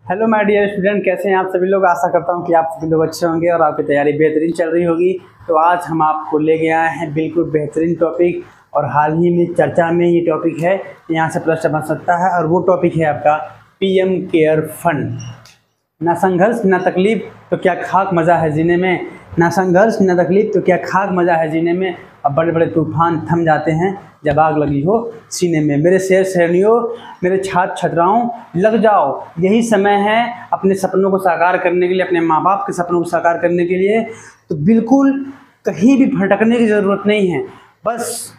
Hello my dear student, कैसे हैं आप सभी लोग। आशा करता हूं कि आप सभी लोग अच्छे होंगे और आपकी तैयारी बेहतरीन चल रही होगी। तो आज हम आपको लेके आए हैं बिल्कुल बेहतरीन टॉपिक, और हाल ही में चर्चा में ये टॉपिक है, यहाँ से प्रश्न बन सकता है। और वो टॉपिक है आपका पीएम केयर फंड। ना संघर्ष ना तकलीफ तो क्या खाक मज़ा है जीने में, ना संघर्ष ना तकलीफ तो क्या खाक मज़ा है जीने में। अब बड़े बड़े तूफान थम जाते हैं जब आग लगी हो सीने में। मेरे शेर शेरनियों, मेरे छात्र छात्राओं, लग जाओ, यही समय है अपने सपनों को साकार करने के लिए, अपने माँ बाप के सपनों को साकार करने के लिए। तो बिल्कुल कहीं भी भटकने की ज़रूरत नहीं है, बस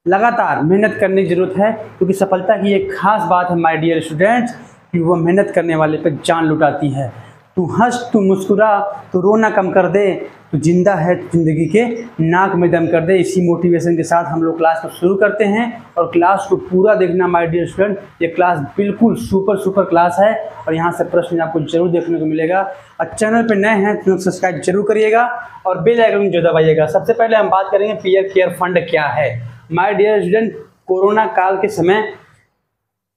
लगातार मेहनत करने की ज़रूरत है। क्योंकि सफलता की एक खास बात है माय डियर स्टूडेंट्स कि वो मेहनत करने वाले पर जान लुटाती है। तू हंस, तू मुस्कुरा, तू रोना कम कर दे, तू जिंदा है तो ज़िंदगी के नाक में दम कर दे। इसी मोटिवेशन के साथ हम लोग क्लास को शुरू करते हैं। और क्लास को पूरा देखना माय डियर स्टूडेंट, ये क्लास बिल्कुल सुपर क्लास है और यहाँ से प्रश्न आपको जरूर देखने को मिलेगा। और चैनल पर नए हैं तो सब्सक्राइब जरूर करिएगा और बेल आइकन जो दबाइएगा। सबसे पहले हम बात करेंगे पीएम केयर फंड क्या है। माय डियर स्टूडेंट, कोरोना काल के समय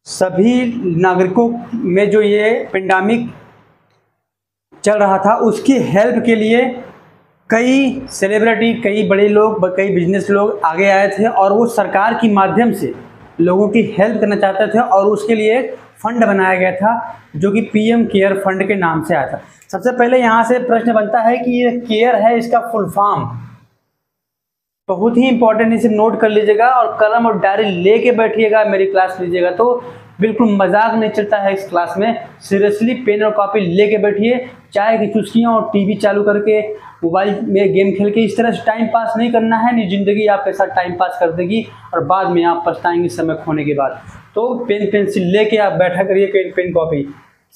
सभी नागरिकों में जो ये पेंडेमिक चल रहा था, उसकी हेल्प के लिए कई सेलिब्रिटी, कई बड़े लोग, कई बिजनेस लोग आगे आए थे और वो सरकार के माध्यम से लोगों की हेल्प करना चाहते थे। और उसके लिए एक फंड बनाया गया था जो कि पीएम केयर फंड के नाम से आया था। सबसे पहले यहाँ से प्रश्न बनता है कि ये केयर है, इसका फुल फॉर्म बहुत ही इंपॉर्टेंट, इसे नोट कर लीजिएगा और कलम और डायरी लेके बैठिएगा, मेरी क्लास लीजिएगा तो बिल्कुल मजाक नहीं चलता है इस क्लास में। सीरियसली पेन और कॉपी लेके बैठिए, चाय की चुस्कियाँ और टीवी चालू करके मोबाइल में गेम खेल के इस तरह से टाइम पास नहीं करना है, नहीं ज़िंदगी आपके साथ टाइम पास कर देगी और बाद में आप पछताएंगे समय खोने के बाद। तो पेन पेंसिल लेके आप बैठा करिए, पेन कॉपी।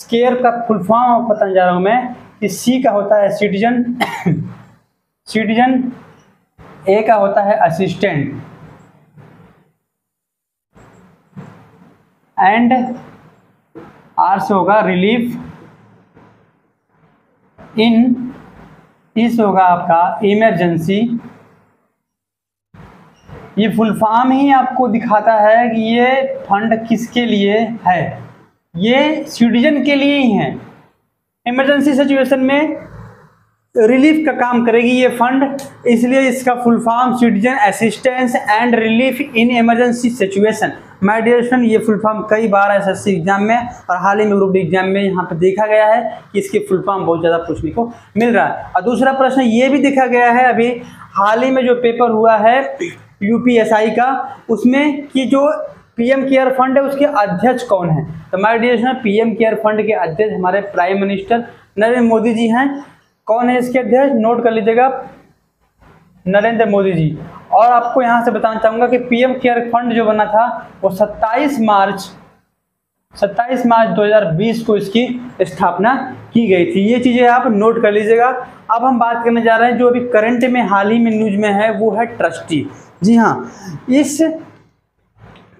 केयर का फुल फॉर्म बताने जा रहा हूँ मैं कि सी का होता है सिटीजन, सिटीजन, ए का होता है असिस्टेंट, एंड आर से होगा रिलीफ, इन, इस होगा आपका इमरजेंसी। ये फुल फॉर्म ही आपको दिखाता है कि ये फंड किसके लिए है। ये सिटीजन के लिए ही है। इमरजेंसी सिचुएशन में रिलीफ का काम करेगी ये फंड, इसलिए इसका full form citizen assistance and relief in emergency situation. My dear student, ये फुल फॉर्म कई बार एसएससी एग्जाम में और हाल ही में ग्रुप डी एग्जाम में यहाँ पे देखा गया है कि इसके फुल फॉर्म बहुत ज़्यादा पूछने को मिल रहा है। और दूसरा प्रश्न ये भी देखा गया है अभी हाल ही में जो पेपर हुआ है यूपीएसआई का, उसमें कि जो पीएम केयर फंड है उसके अध्यक्ष कौन है। तो my dear student, PM care fund के अध्यक्ष हमारे प्राइम मिनिस्टर नरेंद्र मोदी जी हैं। कौन है इसके अध्यक्ष, नोट कर लीजिएगा, नरेंद्र मोदी जी। और आपको यहाँ से बताना चाहूँगा कि पीएम केयर फंड जो बना था वो 27 मार्च 2020 को इसकी स्थापना की गई थी। ये चीज़ें आप नोट कर लीजिएगा। अब हम बात करने जा रहे हैं जो अभी करंट में हाल ही में न्यूज में है, वो है ट्रस्टी। जी हाँ, इस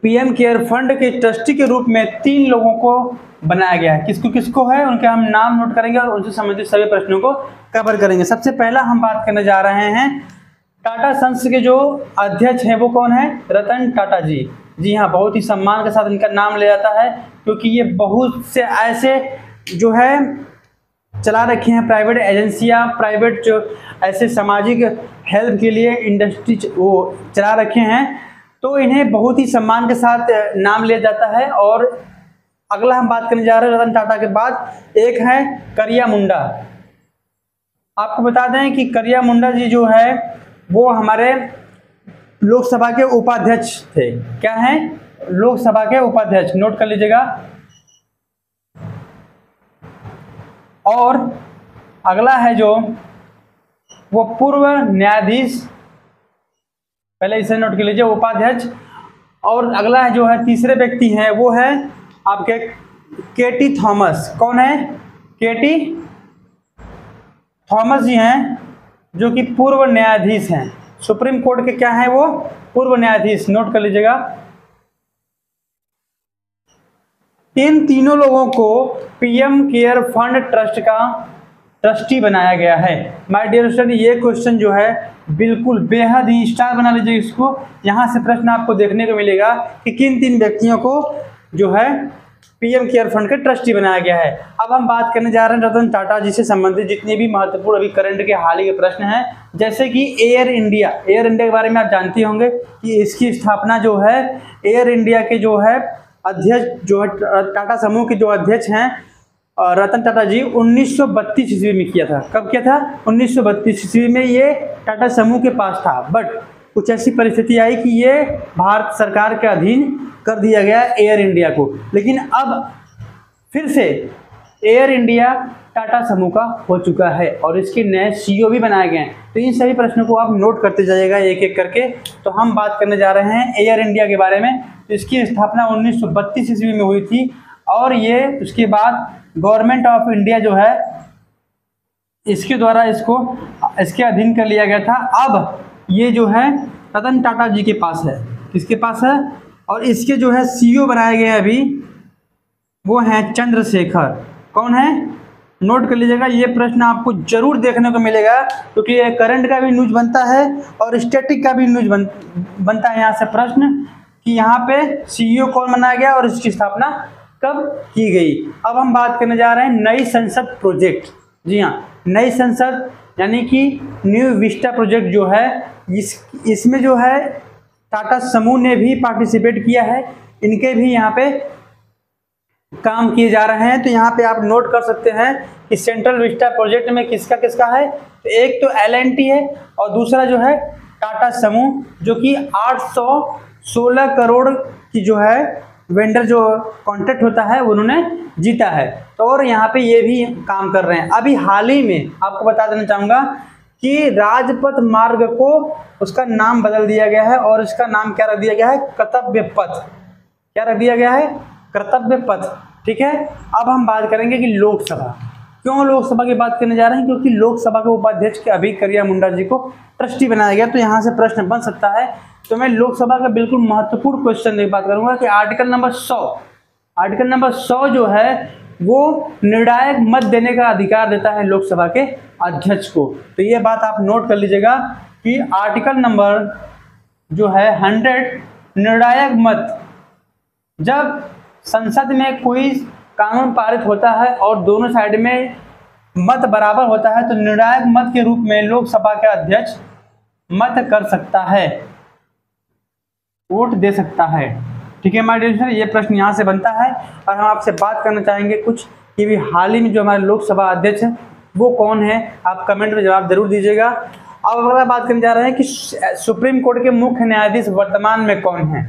पीएम केयर फंड के ट्रस्टी के रूप में 3 लोगों को बनाया गया है। किसको किसको है, उनके हम नाम नोट करेंगे और उनसे संबंधित सभी प्रश्नों को कवर करेंगे। सबसे पहला हम बात करने जा रहे हैं टाटा सन्स के जो अध्यक्ष हैं वो कौन है, रतन टाटा जी। जी हाँ, बहुत ही सम्मान के साथ इनका नाम लिया जाता है क्योंकि ये बहुत से ऐसे जो है चला रखे हैं प्राइवेट एजेंसियां, प्राइवेट जो ऐसे सामाजिक हेल्प के लिए इंडस्ट्री वो चला रखे हैं, तो इन्हें बहुत ही सम्मान के साथ नाम लिया जाता है। और अगला हम बात करने जा रहे हैं रतन टाटा के बाद एक है करिया मुंडा। आपको बता दें कि करिया मुंडा जी जो है वो हमारे लोकसभा के उपाध्यक्ष थे। क्या हैं, लोकसभा के उपाध्यक्ष, नोट कर लीजिएगा। और अगला है जो वो पूर्व न्यायाधीश, पहले इसे नोट कर लीजिए, उपाध्यक्ष। और अगला है जो है तीसरे व्यक्ति हैं वो है आपके केटी थॉमस। कौन है, केटी थॉमस जी हैं जो कि पूर्व न्यायाधीश हैं, सुप्रीम कोर्ट के क्या हैं वो, पूर्व न्यायाधीश, नोट कर लीजिएगा। इन तीनों लोगों को पीएम केयर फंड ट्रस्ट का ट्रस्टी बनाया गया है। माय डियर स्टूडेंट, ये क्वेश्चन जो है बिल्कुल बेहद ही स्टार बना लीजिए इसको। यहाँ से प्रश्न आपको देखने को मिलेगा कि किन 3 व्यक्तियों को जो है पीएम केयर फंड के ट्रस्टी बनाया गया है। अब हम बात करने जा रहे हैं रतन टाटा जी से संबंधित जितने भी महत्वपूर्ण अभी करंट के हाल ही के प्रश्न हैं, जैसे कि एयर इंडिया के बारे में आप जानते होंगे कि इसकी स्थापना जो है एयर इंडिया के जो है अध्यक्ष जो है टाटा समूह के जो अध्यक्ष हैं रतन टाटा जी 1932 ईस्वी में किया था। कब किया था? 1932 ईस्वी में ये टाटा समूह के पास था, बट कुछ ऐसी परिस्थिति आई कि ये भारत सरकार के अधीन कर दिया गया एयर इंडिया को। लेकिन अब फिर से एयर इंडिया टाटा समूह का हो चुका है और इसके नए सीईओ भी बनाए गए हैं। तो इन सभी प्रश्नों को आप नोट करते जाइएगा एक एक करके। तो हम बात करने जा रहे हैं एयर इंडिया के बारे में। तो इसकी स्थापना 1932 ईस्वी में हुई थी और ये उसके बाद गवर्नमेंट ऑफ इंडिया जो है इसके द्वारा इसके अधीन कर लिया गया था। अब ये जो है रतन टाटा जी के पास है। किसके पास है? और इसके जो है सीईओ बनाए गए अभी वो हैं चंद्रशेखर। कौन है? नोट कर लीजिएगा, ये प्रश्न आपको जरूर देखने को मिलेगा क्योंकि ये करंट का भी न्यूज बनता है और स्टैटिक का भी न्यूज बनता है यहाँ से प्रश्न कि यहाँ पे सीईओ कौन बनाया गया और इसकी स्थापना कब की गई। अब हम बात करने जा रहे हैं नई संसद प्रोजेक्ट। जी हाँ, नई संसद यानी कि न्यू विस्टा प्रोजेक्ट जो है इसमें जो है टाटा समूह ने भी पार्टिसिपेट किया है। इनके भी यहाँ पे काम किए जा रहे हैं। तो यहाँ पे आप नोट कर सकते हैं कि सेंट्रल विस्टा प्रोजेक्ट में किसका किसका है। तो एक तो L&T है और दूसरा जो है टाटा समूह जो कि 816 करोड़ की जो है वेंडर जो कॉन्ट्रैक्ट होता है उन्होंने जीता है। तो और यहाँ पे ये भी काम कर रहे हैं। अभी हाल ही में आपको बता देना चाहूँगा कि राजपथ मार्ग को उसका नाम बदल दिया गया है और इसका नाम क्या रख दिया गया है? कर्तव्य पथ। क्या रख दिया गया है? कर्तव्य पथ। ठीक है। अब हम बात करेंगे कि लोकसभा, क्यों लोकसभा की बात करने जा रहे हैं? क्योंकि लोकसभा के उपाध्यक्ष के अभी करिया मुंडा जी को ट्रस्टी बनाया गया। तो यहाँ से प्रश्न बन सकता है। तो मैं लोकसभा का बिल्कुल महत्वपूर्ण क्वेश्चन की बात करूंगा कि आर्टिकल नंबर 100 जो है वो निर्णायक मत देने का अधिकार देता है लोकसभा के अध्यक्ष को। तो ये बात आप नोट कर लीजिएगा कि आर्टिकल नंबर जो है 100 निर्णायक मत, जब संसद में कोई कानून पारित होता है और दोनों साइड में मत बराबर होता है तो निर्णायक मत के रूप में लोकसभा के अध्यक्ष मत कर सकता है, वोट दे सकता है। ठीक है माय डियर, ये प्रश्न यहाँ से बनता है। और हम आपसे बात करना चाहेंगे कुछ कि भी हाल ही में जो हमारे लोकसभा अध्यक्ष हैं वो कौन है। आप कमेंट में जवाब जरूर दीजिएगा। अब अगला बात करने जा रहे हैं कि सुप्रीम कोर्ट के मुख्य न्यायाधीश वर्तमान में कौन है।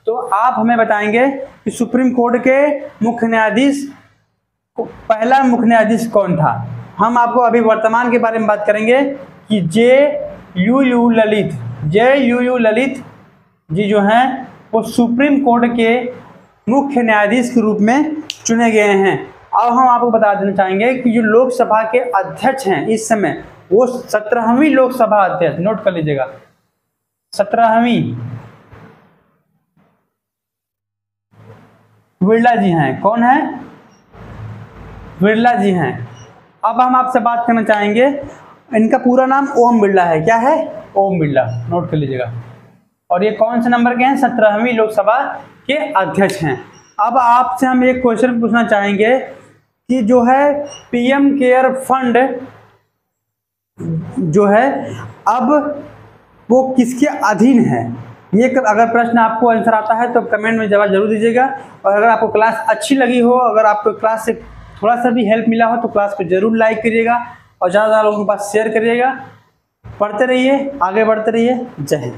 तो आप हमें बताएंगे कि सुप्रीम कोर्ट के मुख्य न्यायाधीश पहला मुख्य न्यायाधीश कौन था। हम आपको अभी वर्तमान के बारे में बात करेंगे कि जे.यू.यू ललित जी जो हैं वो सुप्रीम कोर्ट के मुख्य न्यायाधीश के रूप में चुने गए हैं। अब हम आपको बता देना चाहेंगे कि जो लोकसभा के अध्यक्ष हैं इस समय वो 17वीं लोकसभा अध्यक्ष, नोट कर लीजिएगा 17वीं बिरला जी हैं। कौन है? बिरला जी हैं। अब हम आपसे बात करना चाहेंगे, इनका पूरा नाम ओम बिरला है। क्या है? ओम बिरला, नोट कर लीजिएगा। और ये कौन से नंबर के हैं? 17वीं लोकसभा के अध्यक्ष हैं। अब आपसे हम एक क्वेश्चन पूछना चाहेंगे कि जो है पीएम केयर फंड जो है अब वो किसके अधीन है। ये अगर प्रश्न आपको आंसर आता है तो कमेंट में जवाब जरूर दीजिएगा। और अगर आपको क्लास अच्छी लगी हो, अगर आपको क्लास से थोड़ा सा भी हेल्प मिला हो तो क्लास को जरूर लाइक करिएगा और ज़्यादा लोगों के पास शेयर करिएगा। पढ़ते रहिए, आगे बढ़ते रहिए। जय हिंद।